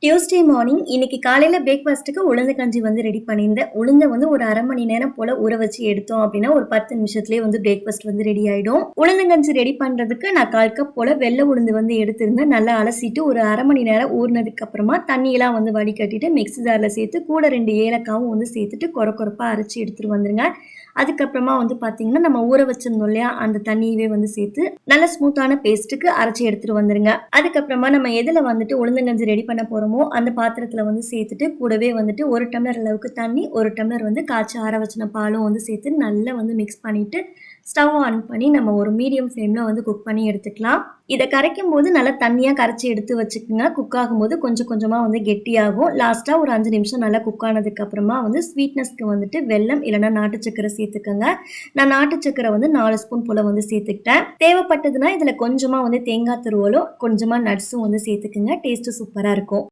Tuesday morning இன்னைக்கு காலையில பிரேக்ஃபாஸ்ட்டுக்கு உளுந்த கஞ்சி வந்து ரெடி பண்ணியிருந்தேன். உளுந்த வந்து ஒரு 1/2 மணி நேரம் போல ஊற வச்சு எடுத்தோம் அப்படின்னா, ஒரு 10 நிமிஷத்துலயே வந்து பிரேக்ஃபாஸ்ட் வந்து ரெடி ஆயிடும். உளுந்தங்கஞ்சி ரெடி பண்றதுக்கு நான் 1/4 கப் போல வெள்ளை உளுந்து வந்து எடுத்திருந்தேன். நல்லா அலசிட்டு ஒரு 1/2 மணி நேரம் ஊறினதுக்கு அப்புறமா தண்ணியெல்லாம் வந்து வடிகட்டிட்டு மிக்ஸி ஜார்ல சேர்த்து கூட 2 ஏலக்காவும் வந்து சேர்த்துட்டு கொரப்பா அரைச்சு எடுத்துட்டு வந்துருங்க. அதுக்கப்புறமா வந்து பார்த்தீங்கன்னா, நம்ம ஊற வச்சிருந்தோம் இல்லையா? அந்த தண்ணியவே வந்து சேர்த்து நல்ல ஸ்மூத்தான பேஸ்ட்டுக்கு அரைச்சு எடுத்துட்டு வந்துருங்க. அதுக்கப்புறமா நம்ம எதுல வந்துட்டு உளுந்தங்கஞ்சி ரெடி பண்ண போறோமோ, அந்த பாத்திரத்துல வந்து சேர்த்துட்டு, கூடவே வந்துட்டு 1 டம்ளர் அளவுக்கு தண்ணி, 1 டம்ளர் வந்து காய்ச்சி ஆற வச்சின பாலும் வந்து சேர்த்து நல்லா வந்து மிக்ஸ் பண்ணிட்டு, ஸ்டவ் ஆன் பண்ணி நம்ம ஒரு மீடியம் ஃப்ளேம்ல வந்து குக் பண்ணி எடுத்துக்கலாம். இத கரைக்கும்போது நல்லா தண்ணியா கரைச்சு எடுத்து வச்சுக்கங்க. குக் ஆகும்போது கொஞ்சம் கொஞ்சமா வந்து கெட்டியாகும். லாஸ்ட்டா ஒரு 5 நிமிஷம் நல்லா குக் ஆனதுக்கு அப்புறமா வந்து ஸ்வீட்னஸ்க்கு வந்துட்டு வெல்லம் இல்லன்னா நாட்டு சர்க்கரை சேர்த்துக்கங்க. நான் நாட்டு சர்க்கரை வந்து 4 ஸ்பூன் போல வந்து சேர்த்துக்கிட்டேன். தேவைப்பட்டதுன்னா இதுல கொஞ்சமா வந்து தேங்காய் துருவலும், கொஞ்சமா நட்ஸும் வந்து சேர்த்துக்குங்க. டேஸ்ட் சூப்பரா இருக்கும்.